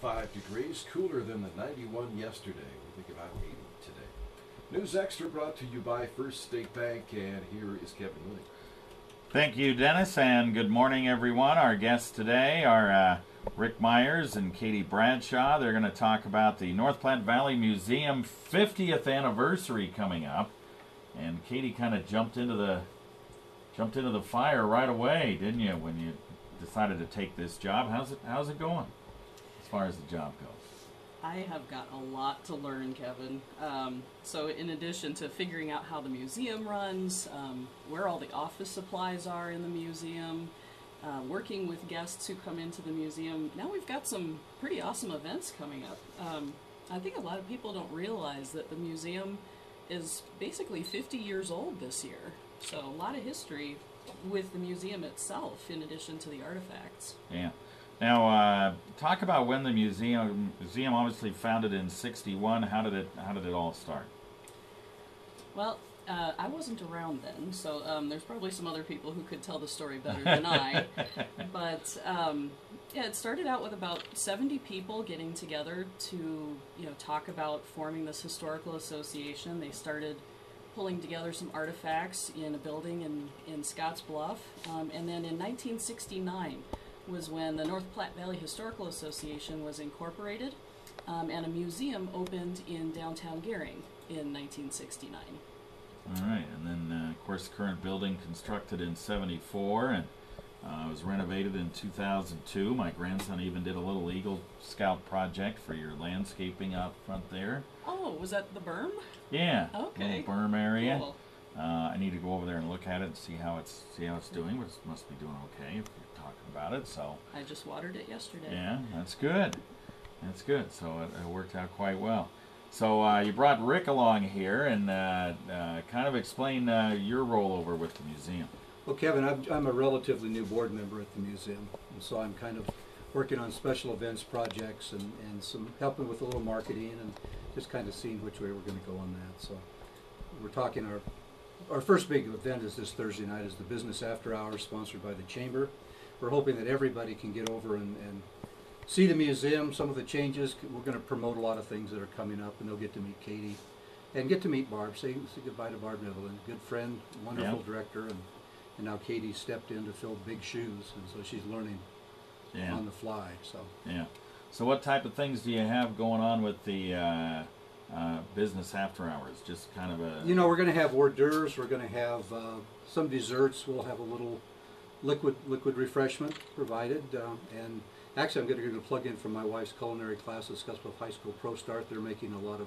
5 degrees, cooler than the 91 yesterday. We think about 80 today. News Extra brought to you by First State Bank, and here is Kevin Willie. Thank you, Dennis, and good morning, everyone. Our guests today are Rick Myers and Katie Bradshaw. They're going to talk about the North Platte Valley Museum 50th anniversary coming up. And Katie kind of jumped into the fire right away, didn't you, when you decided to take this job? How's it going as far as the job goes? I have got a lot to learn, Kevin. So in addition to figuring out how the museum runs, where all the office supplies are in the museum, working with guests who come into the museum, now we've got some pretty awesome events coming up. I think a lot of people don't realize that the museum is basically 50 years old this year. So a lot of history with the museum itself, in addition to the artifacts. Yeah. Now, talk about when the museum obviously founded in '61. How did it all start? Well, I wasn't around then, so there's probably some other people who could tell the story better than I. But yeah, it started out with about 70 people getting together to talk about forming this historical association. They started pulling together some artifacts in a building in Scotts Bluff, and then in 1969 was when the North Platte Valley Historical Association was incorporated, and a museum opened in downtown Gering in 1969. All right, and then of course the current building constructed in '74 and was renovated in 2002. My grandson even did a little Eagle Scout project for your landscaping out front there. Oh, was that the berm? Yeah, okay. Little berm area. Cool. I need to go over there and look at it and see how it's doing, but it must be doing okay if you're talking about it. So I just watered it yesterday. yeah, that's good. That's good. So it worked out quite well. So you brought Rick along here and kind of explain your rollover with the museum. Well, Kevin, I'm a relatively new board member at the museum, and so I'm kind of working on special events projects and some helping with a little marketing and just kind of seeing which way we're going to go on that. So we're talking our first big event is this Thursday night, is the Business After Hours, sponsored by the Chamber. We're hoping that everybody can get over and see the museum, some of the changes. We're going to promote a lot of things that are coming up, and they'll get to meet Katie and get to meet Barb. Say goodbye to Barb Evelyn, good friend, wonderful director, and now Katie stepped in to fill big shoes, and so she's learning on the fly. So yeah. So what type of things do you have going on with the Business After Hours? Just kind of a... we're going to have hors d'oeuvres. We're going to have some desserts. We'll have a little liquid refreshment provided. And actually, I'm going to plug in for my wife's culinary class at Scottsbluff High School Pro Start. They're making a lot of...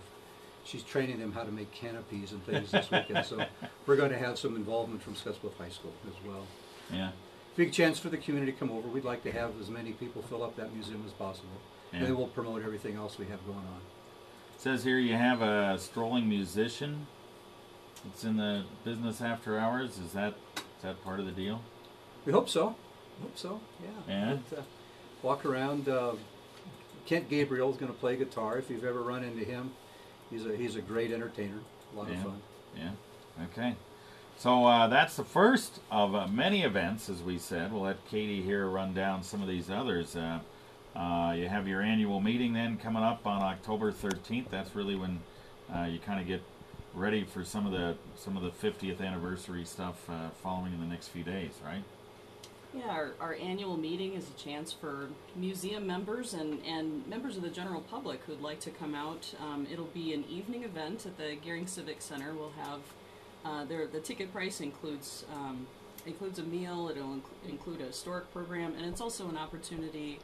She's training them how to make canopies and things this weekend. So we're going to have some involvement from Scottsbluff High School as well. Yeah. Big chance for the community to come over. We'd like to have as many people fill up that museum as possible. Yeah. And then we'll promote everything else we have going on. It says here you have a strolling musician. It's in the Business After Hours. Is that part of the deal? We hope so. Yeah. Yeah. Walk around. Kent Gabriel is going to play guitar. If you've ever run into him, he's a great entertainer. A lot of fun. Yeah. Okay. So that's the first of many events, as we said. We'll let Katie here run down some of these others. You have your annual meeting then coming up on October 13th. That's really when you kind of get ready for some of the 50th anniversary stuff following in the next few days, right? Yeah, our annual meeting is a chance for museum members and members of the general public who'd like to come out. It'll be an evening event at the Gering Civic Center. We'll have the ticket price includes a meal. It'll include a historic program, and it's also an opportunity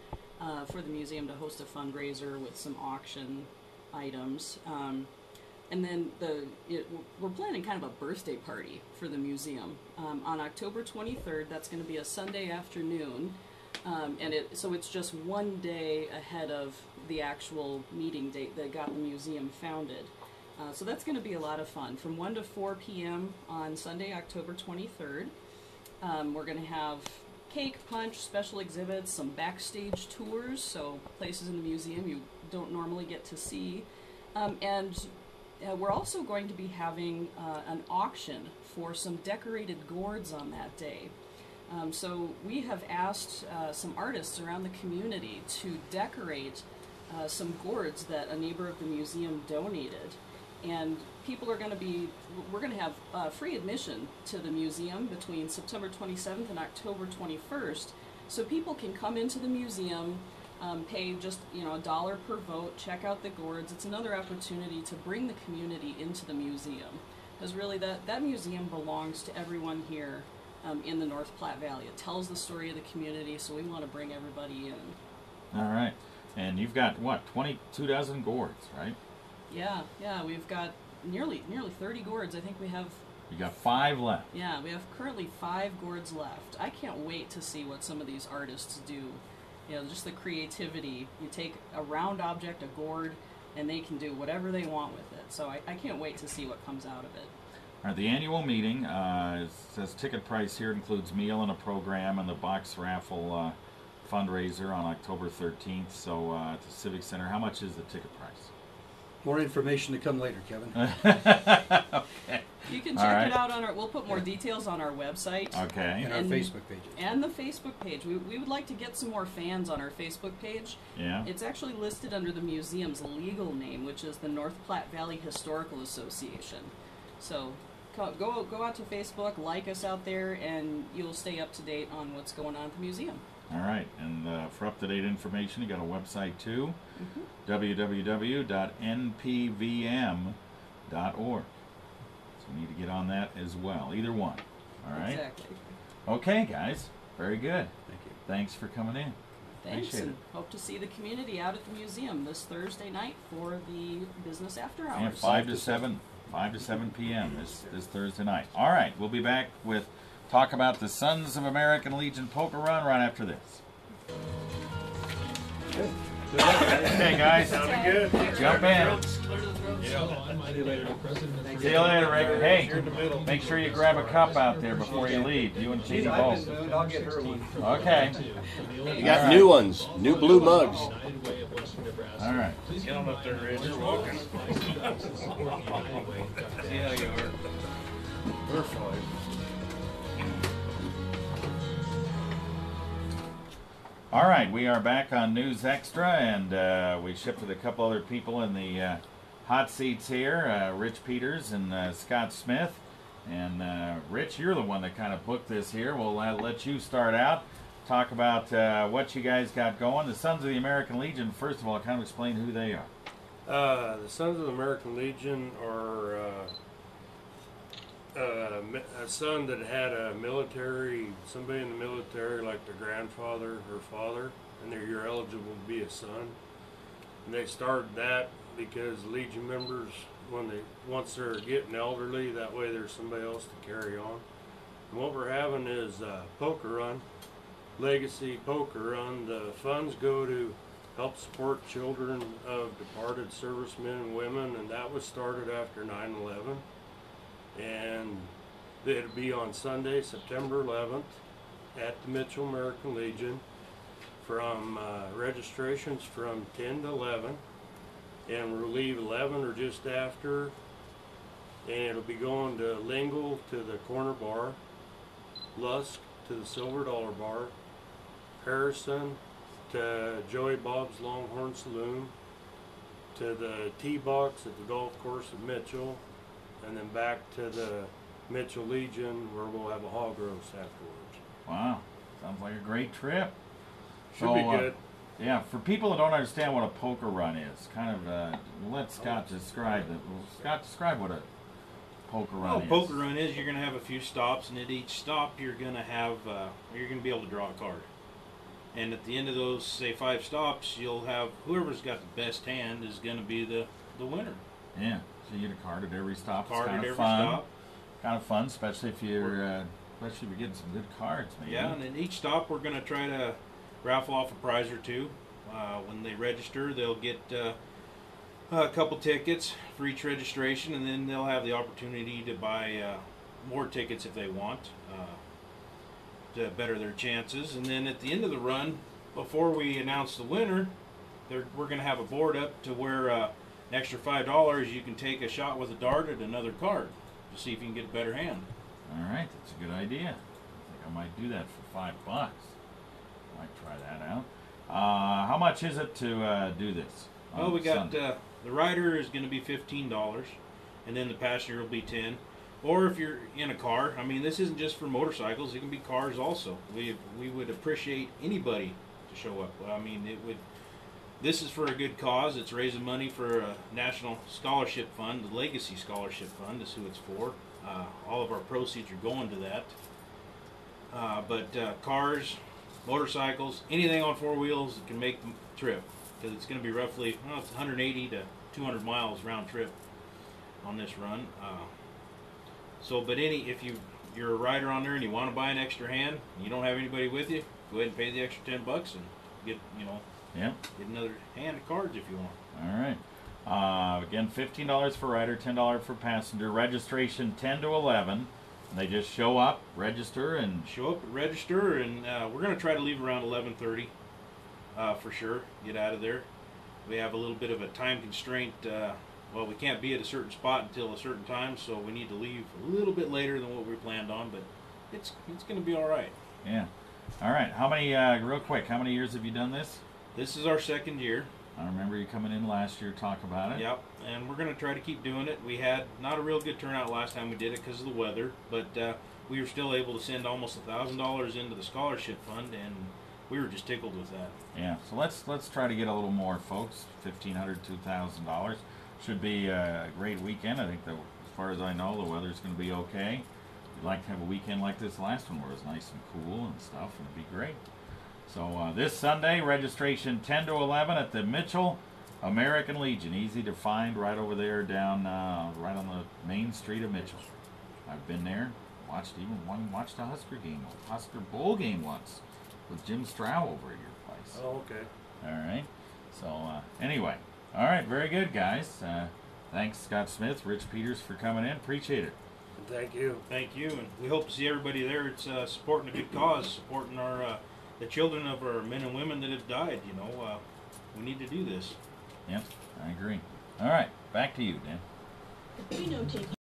for the museum to host a fundraiser with some auction items. And then we're planning kind of a birthday party for the museum on October 23rd. That's going to be a Sunday afternoon, so it's just one day ahead of the actual meeting date that got the museum founded. So that's going to be a lot of fun. From 1 to 4 p.m. on Sunday, October 23rd, we're going to have cake, punch, special exhibits, some backstage tours, so places in the museum you don't normally get to see, and we're also going to be having an auction for some decorated gourds on that day. So we have asked some artists around the community to decorate some gourds that a neighbor of the museum donated. And people are going to be, we're going to have free admission to the museum between September 27th and October 21st. So people can come into the museum, pay just $1 per vote, check out the gourds. It's another opportunity to bring the community into the museum. Because really that museum belongs to everyone here in the North Platte Valley. It tells the story of the community, so we want to bring everybody in. All right. And you've got, what, 22 dozen gourds, right? Yeah, we've got nearly 30 gourds. I think we have... You got 5 left. Yeah, we have currently 5 gourds left. I can't wait to see what some of these artists do. Just the creativity. You take a round object, a gourd, and they can do whatever they want with it. So I can't wait to see what comes out of it. All right, the annual meeting, it says ticket price here includes meal and a program and the box raffle fundraiser on October 13th. So at the Civic Center, how much is the ticket price? More information to come later, Kevin. Okay. You can check it out on we'll put more details on our website. Okay. And our Facebook pages. And the Facebook page. We would like to get some more fans on our Facebook page. Yeah. It's actually listed under the museum's legal name, which is the North Platte Valley Historical Association. So go out to Facebook, like us out there, and you'll stay up to date on what's going on at the museum. All right, and for up-to-date information, you got a website too, www.npvm.org. So you need to get on that as well, either one. All right? Exactly. Okay, guys, very good. Thank you. Thanks for coming in. Thanks, Appreciate and it. hope to see the community out at the museum this Thursday night for the business after hours. And 5 to 7 p.m. this Thursday night. All right, we'll be back with talk about the Sons of American Legion poker run right after this. Okay, guys. Sounded good. Jump in. See you later, Rick. Hey, You're in the middle. make sure you grab a cup out there before you leave. You and Katie both. I'll get her one. Okay. You got new ones, new blue mugs. All right. Get them up there, Rich. You're walking. See how you are. We're fine. All right, we are back on News Extra, and we shipped with a couple other people in the hot seats here, Rich Peters and Scott Smith. And Rich, you're the one that kind of booked this here. We'll let you start out. Talk about what you guys got going. The Sons of the American Legion, first of all, kind of explain who they are. The Sons of the American Legion are a son that had somebody in the military, like their grandfather or father, and you're eligible to be a son. And they started that because Legion members, once they're getting elderly, that way there's somebody else to carry on. And what we're having is a poker run, legacy poker run. The funds go to help support children of departed servicemen and women, and that was started after 9/11. And it'll be on Sunday, September 11th at the Mitchell American Legion from registrations from 10 to 11, and we'll leave 11 or just after, and it'll be going to Lingle to the Corner Bar, Lusk to the Silver Dollar Bar, Harrison to Joey Bob's Longhorn Saloon, to the tee box at the golf course of Mitchell, and then back to the Mitchell Legion where we'll have a hog roast afterwards. Wow, sounds like a great trip. Should be good. Yeah, for people that don't understand what a poker run is, kind of let Scott describe it. Scott, describe what a poker run is. Poker run is you're going to have a few stops, and at each stop you're going to have you're going to be able to draw a card. And at the end of those, say 5 stops, you'll have whoever's got the best hand is going to be the winner. Yeah, so you get a card at every stop. Card it's kind at of every fun. stop. Kind of fun, especially if you're getting some good cards. Maybe. Yeah, and in each stop we're going to try to raffle off a prize or two. When they register, they'll get a couple tickets for each registration, and then they'll have the opportunity to buy more tickets if they want to better their chances. And then at the end of the run, before we announce the winner, we're going to have a board up to where an extra $5 you can take a shot with a dart at another card to see if you can get a better hand. All right, that's a good idea. I think I might do that for $5. Might try that out. How much is it to do this? Well, we got Sunday? the rider is going to be $15, and then the passenger will be 10. Or if you're in a car, I mean, this isn't just for motorcycles; it can be cars also. We would appreciate anybody to show up. I mean, it would. This is for a good cause. It's raising money for a national scholarship fund, the Legacy Scholarship Fund is who it's for. All of our proceeds are going to that. But cars, motorcycles, anything on four wheels that can make the trip, because it's going to be roughly, well, it's 180 to 200 miles round trip on this run. But if you're a rider on there and you want to buy an extra hand, and you don't have anybody with you, go ahead and pay the extra $10 and get get another hand of cards if you want. All right. Again, $15 for rider, $10 for passenger. Registration 10 to 11. And they just show up, register, and Show up, register, and we're going to try to leave around 11:30 for sure. Get out of there. We have a little bit of a time constraint. Well, we can't be at a certain spot until a certain time, so we need to leave a little bit later than what we planned on. But it's going to be all right. yeah. All right. How many? Real quick, how many years have you done this? This is our second year. I remember you coming in last year to talk about it. Yep, and we're going to try to keep doing it. We had not a real good turnout last time we did it because of the weather, but we were still able to send almost $1,000 into the scholarship fund, and we were just tickled with that. Yeah. So let's try to get a little more, folks. $1,500, $2,000 should be a great weekend. I think that, as far as I know, the weather's going to be okay. We'd like to have a weekend like this last one where it was nice and cool and stuff, and it'd be great. So this Sunday, registration 10 to 11 at the Mitchell American Legion. Easy to find right over there down right on the main street of Mitchell. I've been there, watched a Husker game, Husker Bowl game once with Jim Strow over at your place. Oh, okay. All right. So anyway, all right, very good, guys. Thanks, Scott Smith, Rich Peters, for coming in. Appreciate it. Thank you. Thank you, and we hope to see everybody there. It's supporting a good cause, supporting our the children of our men and women that have died. We need to do this. Yep, I agree. All right, back to you, Dan.